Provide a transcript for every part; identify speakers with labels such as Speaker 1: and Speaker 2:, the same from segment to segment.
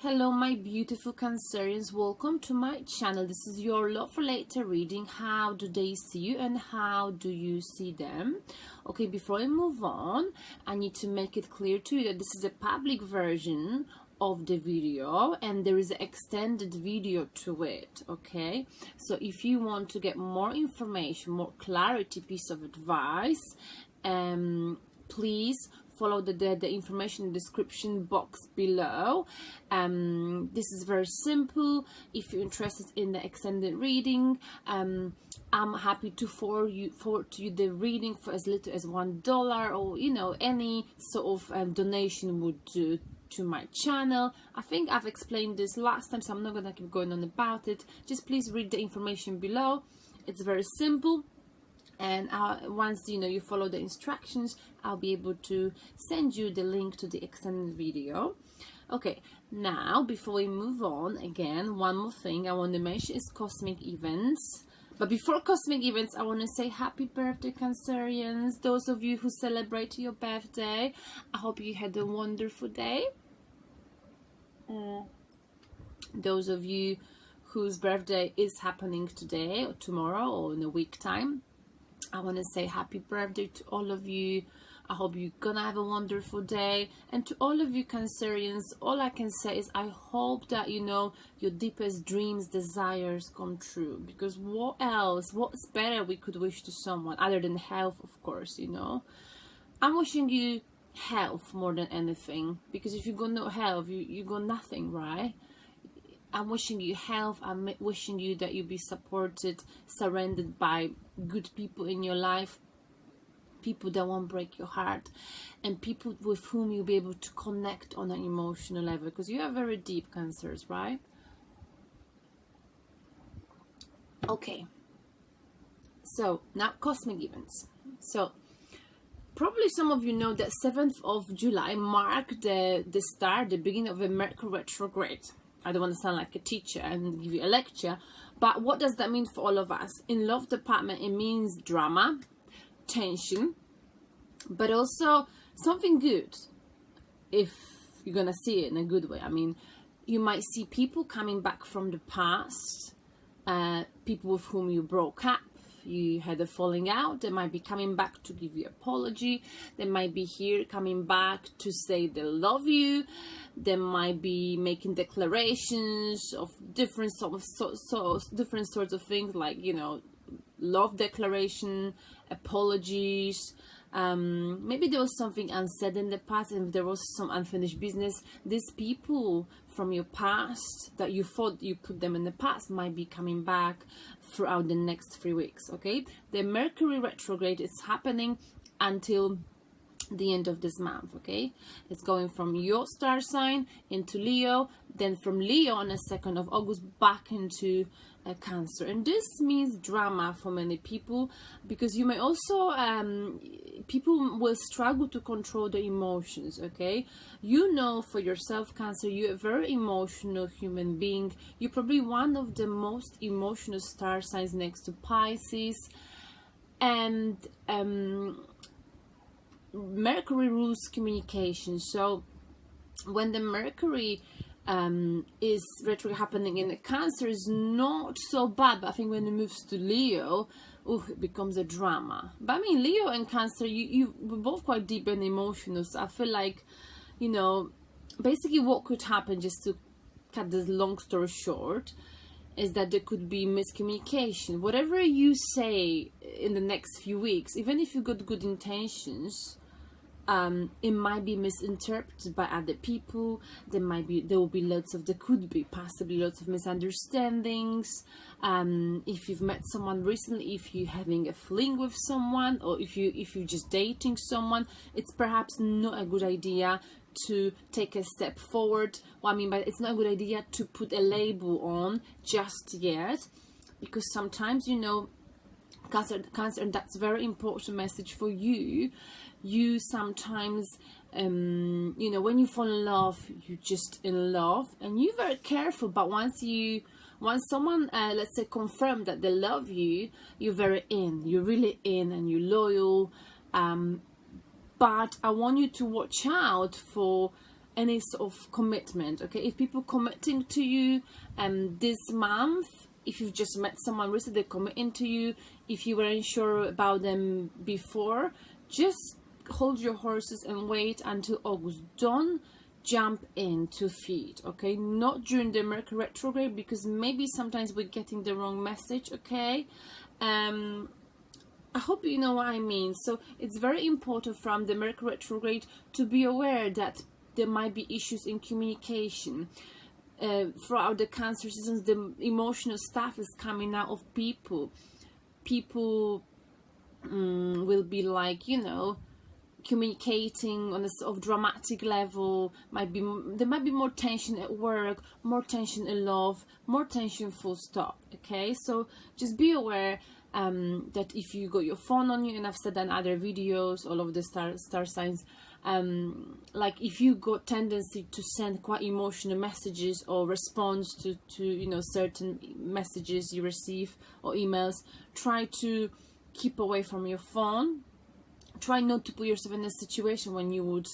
Speaker 1: Hello my beautiful Cancerians, welcome to my channel. This is your love related reading. How do they see you and how do you see them? Okay, before I move on, I need to make it clear to you that this is a public version of the video and there is an extended video to it. Okay, so if you want to get more information, more clarity, piece of advice, please follow the information in the description box below. This is very simple. If you're interested in the extended reading, I'm happy to forward to you the reading for as little as $1, or any sort of donation would do to my channel. I think I've explained this last time, so I'm not gonna keep going on about it. Just please read the information below. It's very simple. And once you follow the instructions, I'll be able to send you the link to the extended video. Okay, now before we move on, again, one more thing I want to mention is cosmic events. But before cosmic events, I want to say happy birthday, Cancerians. Those of you who celebrate your birthday, I hope you had a wonderful day. Those of you whose birthday is happening today or tomorrow or in a week time, I want to say happy birthday to all of you. I hope you're gonna have a wonderful day. And to all of you Cancerians, all I can say is I hope that your deepest dreams, desires come true. Because what else, what's better we could wish to someone other than health, of course, I'm wishing you health more than anything. Because if you got no health, you got nothing, right? I'm wishing you health. I'm wishing you that you be supported, surrounded by good people in your life, people that won't break your heart, and people with whom you'll be able to connect on an emotional level, because you are very deep Cancers, right? Okay, so now cosmic events. So probably some of you know that 7th of July marked the beginning of a Mercury Retrograde. I don't want to sound like a teacher and give you a lecture, but what does that mean for all of us? In love department, it means drama, tension, but also something good, if you're gonna see it in a good way. I mean, you might see people coming back from the past, people with whom you broke up, you had a falling out. They might be coming back to give you apology. They might be here coming back to say they love you. They might be making declarations of different different sorts of things, like love declaration, apologies. Maybe there was something unsaid in the past, and if there was some unfinished business, these people from your past that you thought you put them in the past might be coming back throughout the next 3 weeks. Okay, the Mercury retrograde is happening until the end of this month. Okay, it's going from your star sign into Leo, then from Leo on the 2nd of August back into Cancer. And this means drama for many people, because you may also people will struggle to control the emotions. Okay, for yourself Cancer, you're a very emotional human being. You're probably one of the most emotional star signs next to Pisces, and Mercury rules communication. So when the Mercury is retrograde happening in the Cancer, is not so bad, but I think when it moves to Leo, it becomes a drama. But I mean, Leo and Cancer, we're both quite deep and emotional, so I feel like basically what could happen, just to cut this long story short, is that there could be miscommunication. Whatever you say in the next few weeks, even if you got good intentions, it might be misinterpreted by other people. There could be possibly lots of misunderstandings. If you've met someone recently, if you're having a fling with someone, or if you're just dating someone, it's perhaps not a good idea to take a step forward. What I mean by it's not a good idea to put a label on just yet, because sometimes Cancer, and that's a very important message for you. You sometimes, when you fall in love, you're just in love, and you're very careful. But once someone, let's say, confirm that they love you, you're very in. You're really in, and you're loyal. But I want you to watch out for any sort of commitment. Okay, if people committing to you this month, if you've just met someone recently, they're committing to you, if you weren't sure about them before, just hold your horses and wait until August. Don't jump into feet, okay? Not during the Mercury retrograde, because maybe sometimes we're getting the wrong message, okay? I hope you know what I mean. So it's very important from the Mercury retrograde to be aware that there might be issues in communication. Throughout the Cancer seasons, the emotional stuff is coming out of people. People will be like, you know, communicating on a sort of dramatic level. There might be more tension at work, more tension in love, more tension full stop. Okay, so just be aware that if you got your phone on you, and I've said that in other videos, all of the star signs, like if you got tendency to send quite emotional messages or response to you know, certain messages you receive or emails, try to keep away from your phone. Try not to put yourself in a situation when you would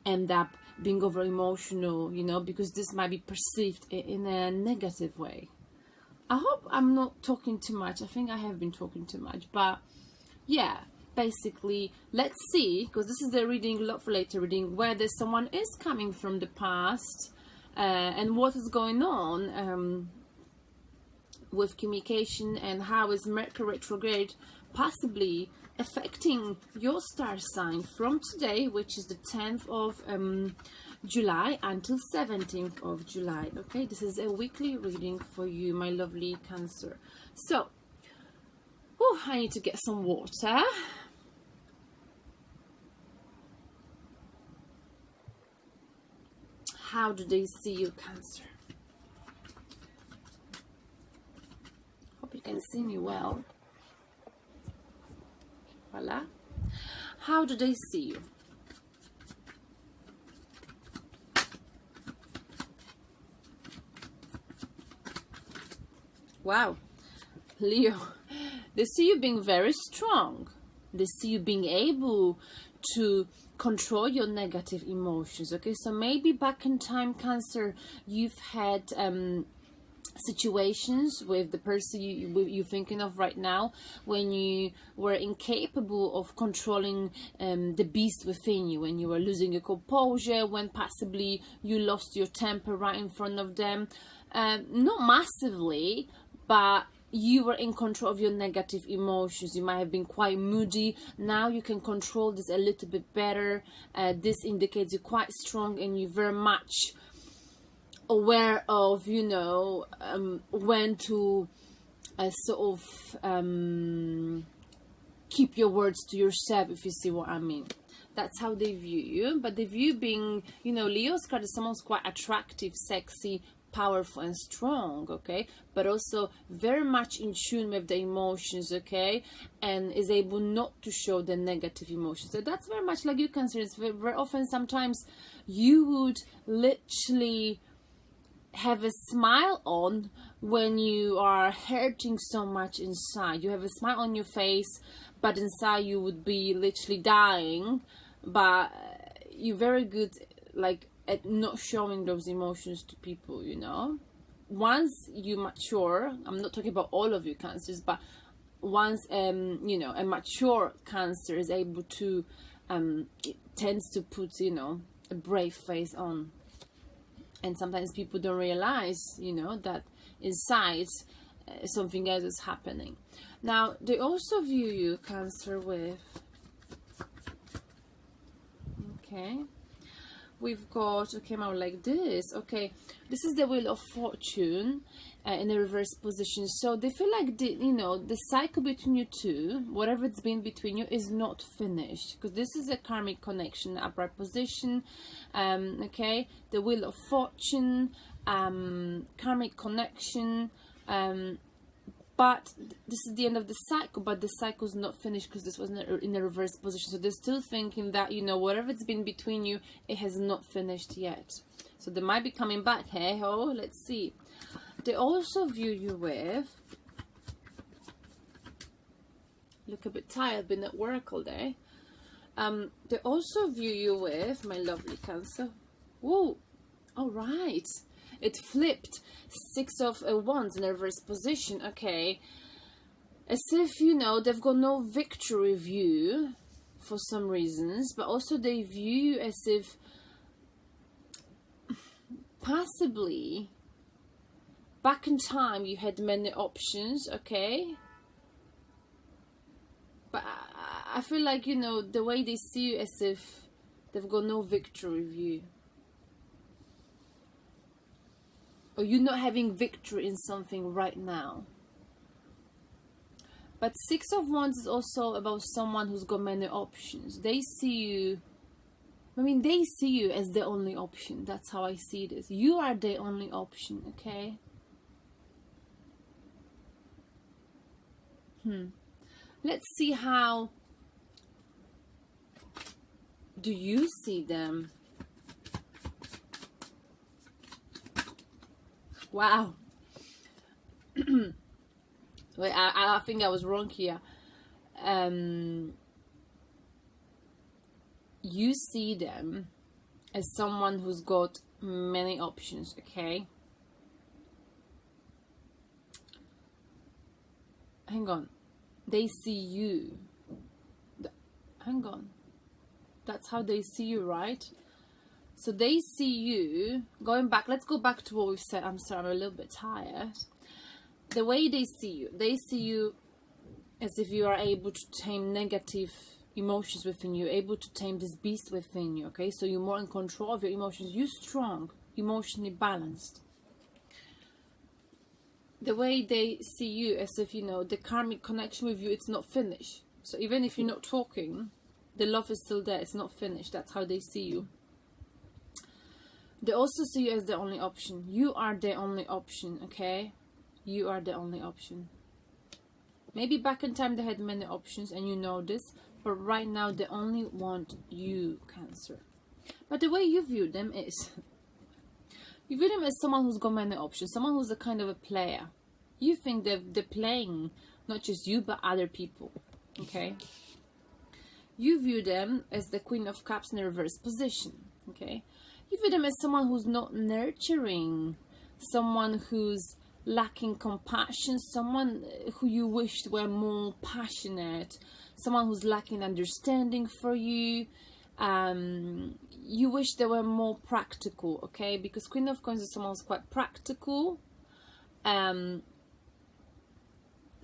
Speaker 1: end up being over emotional, you know, because this might be perceived in a negative way. I hope I'm not talking too much. I think I have been talking too much, but yeah, basically, let's see, because this is the reading, love related reading, whether someone is coming from the past and what is going on with communication, and how is Mercury retrograde possibly affecting your star sign from today, which is the 10th of July, until 17th of July. Okay, this is a weekly reading for you, my lovely Cancer. So, I need to get some water. How do they see you, Cancer? Hope you can see me well. Voila. How do they see you? Wow, Leo, they see you being very strong. They see you being able to control your negative emotions. Okay, so maybe back in time, Cancer, you've had situations with the person you're thinking of right now, when you were incapable of controlling the beast within you, when you were losing your composure, when possibly you lost your temper right in front of them. Not massively, but you were in control of your negative emotions. You might have been quite moody. Now you can control this a little bit better. This indicates you're quite strong and you're very much aware of, you know, when to sort of keep your words to yourself, if you see what I mean. That's how they view you. But they view being, you know, Leo's card is someone who's quite attractive, sexy, powerful and strong, okay, but also very much in tune with the emotions, okay, and is able not to show the negative emotions. So that's very much like you, Cancer. It's very often, sometimes you would literally have a smile on when you are hurting so much inside. You have a smile on your face, but inside you would be literally dying. But you're very good, like, at not showing those emotions to people, you know. Once you mature, I'm not talking about all of you Cancers, but once you know, a mature Cancer is able to it tends to put, you know, a brave face on. And sometimes people don't realize, you know, that inside something else is happening. Now, they also view you, Cancer, with, okay, we've got, okay, now like this, okay, this is the Wheel of Fortune in a reverse position. So they feel like, you know, the cycle between you two, whatever it's been between you, is not finished, because this is a karmic connection, upright position. Okay, the Wheel of Fortune, karmic connection, but this is the end of the cycle, but the cycle is not finished because this was in a reverse position. So they're still thinking that, you know, whatever it's been between you, it has not finished yet. So they might be coming back. Hey ho, let's see. They also view you with, look a bit tired, been at work all day. They also view you with, my lovely Cancer, Oh, all right. It flipped. Six of Wands in reverse position. Okay. As if, you know, they've got no victory view for some reasons, but also they view you as if possibly back in time you had many options, okay? But I feel like, you know, the way they see you as if they've got no victory view. Or you're not having victory in something right now. But Six of Wands is also about someone who's got many options. They see you, I mean, they see you as the only option. That's how I see this. You are the only option, okay? Let's see how do you see them. Wow. Wait, I think I was wrong here. You see them as someone who's got many options, okay? Hang on. They see you. Hang on. That's how they see you, right? So they see you, going back, let's go back to what we've said. I'm sorry, I'm a little bit tired. The way they see you as if you are able to tame negative emotions within you, able to tame this beast within you, okay? So you're more in control of your emotions. You're strong, emotionally balanced. The way they see you as if, you know, the karmic connection with you, it's not finished. So even if you're not talking, the love is still there. It's not finished. That's how they see you. They also see you as the only option. You are the only option, okay? You are the only option. Maybe back in time they had many options and you know this, but right now they only want you, Cancer. But the way you view them is, you view them as someone who's got many options, someone who's a kind of a player. You think they're playing not just you, but other people, okay? You view them as the Queen of Cups in the reverse position, okay? You view them as someone who's not nurturing, someone who's lacking compassion, someone who you wished were more passionate, someone who's lacking understanding for you. You wish they were more practical, okay? Because Queen of Coins is someone who's quite practical.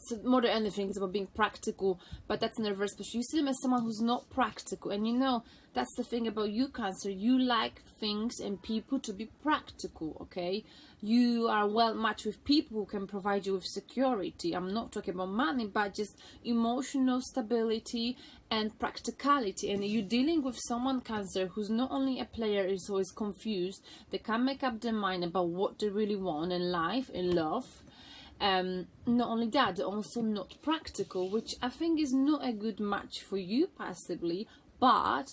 Speaker 1: So more than anything, it's about being practical, but that's in the reverse position. You see them as someone who's not practical, and you know, that's the thing about you, Cancer. You like things and people to be practical, okay? You are well matched with people who can provide you with security. I'm not talking about money, but just emotional stability and practicality. And you're dealing with someone, Cancer, who's not only a player, is always confused. They can't make up their mind about what they really want in life, in love. Not only that, they're also not practical, which I think is not a good match for you, possibly, but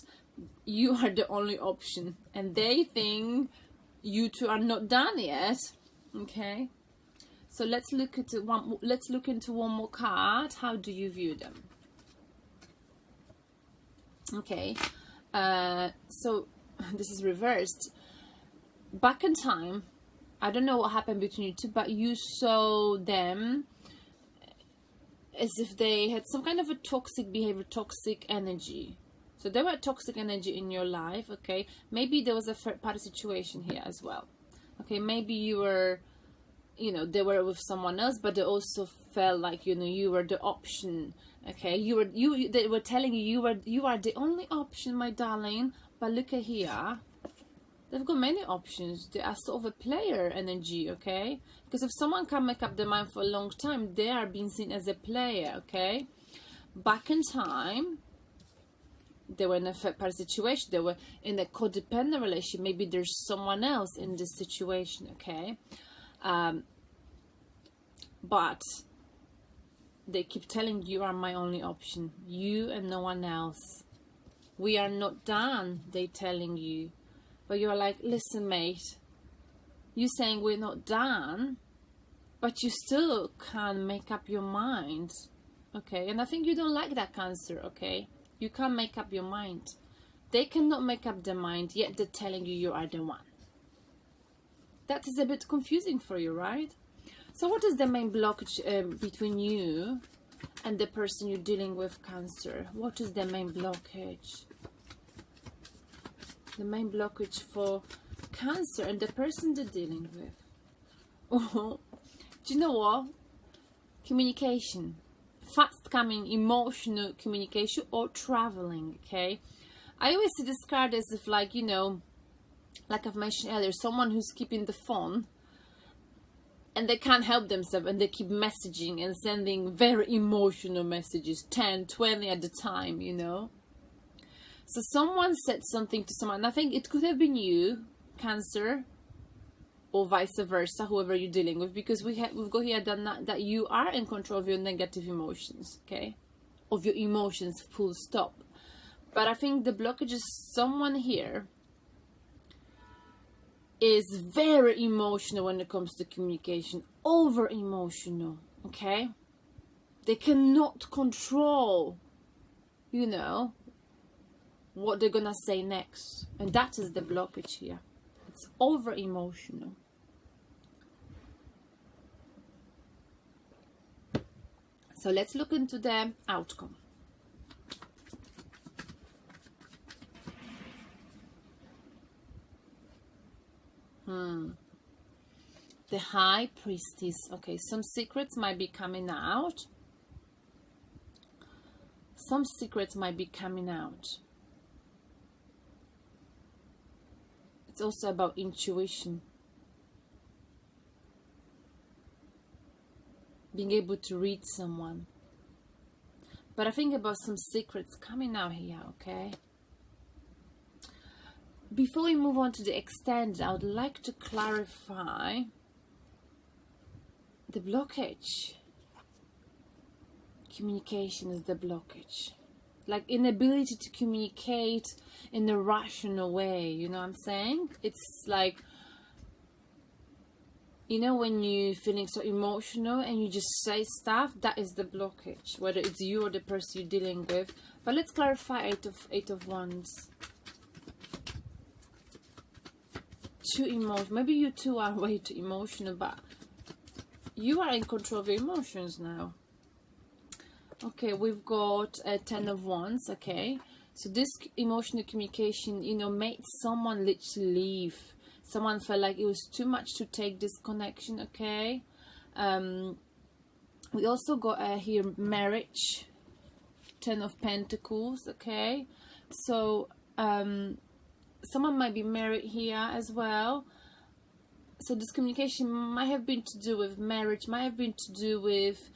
Speaker 1: you are the only option, and they think you two are not done yet, okay? So let's look at one. Let's look into one more card. How do you view them? Okay, so this is reversed. Back in time, I don't know what happened between you two, but you saw them as if they had some kind of a toxic behavior, toxic energy. So there were toxic energy in your life, okay? Maybe there was a third party situation here as well. Okay, maybe you were, you know, they were with someone else, but they also felt like, you know, you were the option, okay? They were telling you you are the only option, my darling, but look at here. They've got many options. They are sort of a player energy, okay? Because if someone can make up their mind for a long time, they are being seen as a player, okay? Back in time, they were in a third party situation. They were in a codependent relationship. Maybe there's someone else in this situation, okay? But they keep telling you are my only option. You and no one else. We are not done, they telling you. But you're like, listen, mate, you're saying we're not done, but you still can't make up your mind, okay? And I think you don't like that, Cancer, okay? You can't make up your mind. They cannot make up their mind, yet they're telling you you are the one. That is a bit confusing for you, right? So what is the main blockage between you and the person you're dealing with, Cancer? What is the main blockage? The main blockage for Cancer and the person they're dealing with. Oh, do you know what? Communication. Fast coming, emotional communication, or traveling, okay? I always see this card as if, like, you know, like I've mentioned earlier, someone who's keeping the phone and they can't help themselves and they keep messaging and sending very emotional messages, 10, 20 at a time, you know? So someone said something to someone, and I think it could have been you, Cancer, or vice versa, whoever you're dealing with, because we've got here that you are in control of your negative emotions, okay? Of your emotions, full stop. But I think the blockage is someone here is very emotional when it comes to communication, over emotional, okay? They cannot control, you know, what they're gonna say next, and that is the blockage here. It's over emotional. So let's look into the outcome. The High Priestess. Okay, some secrets might be coming out. Some secrets might be coming out. It's also about intuition. Being able to read someone. But I think about some secrets coming out here, okay? Before we move on to the extended, I would like to clarify the blockage. Communication is the blockage. Like inability to communicate in a rational way, you know what I'm saying? It's like, you know, when you're feeling so emotional and you just say stuff, that is the blockage, whether it's you or the person you're dealing with. But let's clarify Eight of Wands. Too emotional. Maybe you two are way too emotional, but you are in control of your emotions now. Okay, we've got a 10 of Wands, okay? So this emotional communication, you know, made someone literally leave. Someone felt like it was too much to take this connection, okay? We also got here marriage, 10 of Pentacles, okay? So someone might be married here as well. So this communication might have been to do with marriage, might have been to do with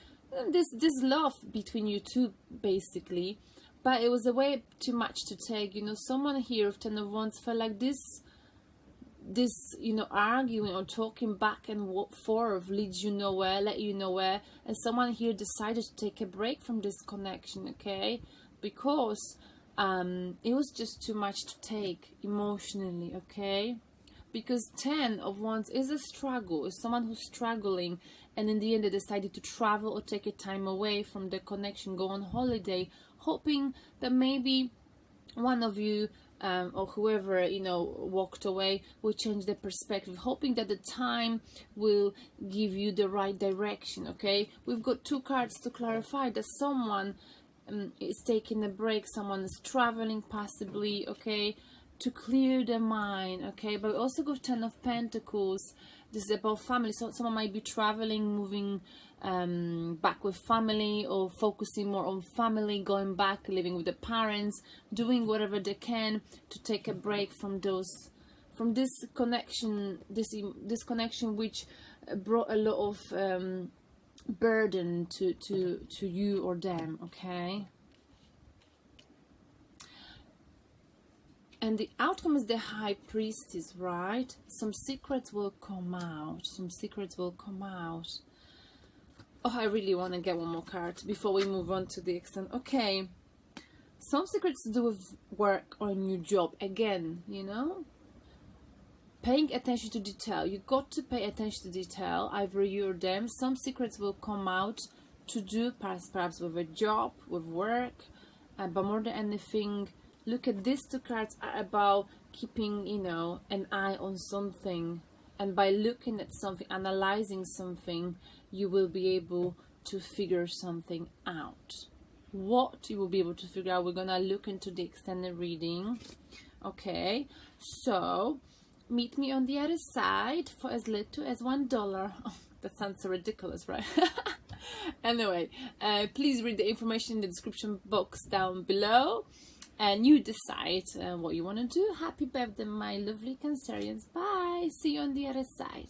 Speaker 1: this love between you two, basically. But it was a way too much to take, you know. Someone here of 10 of Wands felt like this, you know, arguing or talking back and forth leads you nowhere, let you nowhere. And someone here decided to take a break from this connection, okay? Because it was just too much to take emotionally, okay? Because 10 of Wands is a struggle. It's someone who's struggling, and in the end they decided to travel or take a time away from the connection, go on holiday, hoping that maybe one of you or whoever, you know, walked away will change the perspective, hoping that the time will give you the right direction, okay? We've got two cards to clarify that someone is taking a break, someone is traveling possibly, okay, to clear their mind, okay? But we also got 10 of Pentacles. This is about family. So someone might be traveling, moving back with family, or focusing more on family, going back, living with the parents, doing whatever they can to take a break from this connection, this connection which brought a lot of burden to you or them, okay? And the outcome is the High Priestess, right? Some secrets will come out. Some secrets will come out. Oh, I really want to get one more card before we move on to the extent. Okay. Some secrets to do with work or a new job. Again, you know? Paying attention to detail. You got to pay attention to detail, either you or them. Some secrets will come out to do perhaps with a job, with work. But more than anything, Look at these two cards are about keeping, you know, an eye on something. And by looking at something, analyzing something, you will be able to figure something out. What you will be able to figure out, we're gonna look into the extended reading. Okay, so meet me on the other side for as little as $1. Oh, that sounds so ridiculous, right? Anyway, please read the information in the description box down below, and you decide what you want to do. Happy birthday, my lovely Cancerians. Bye. See you on the other side.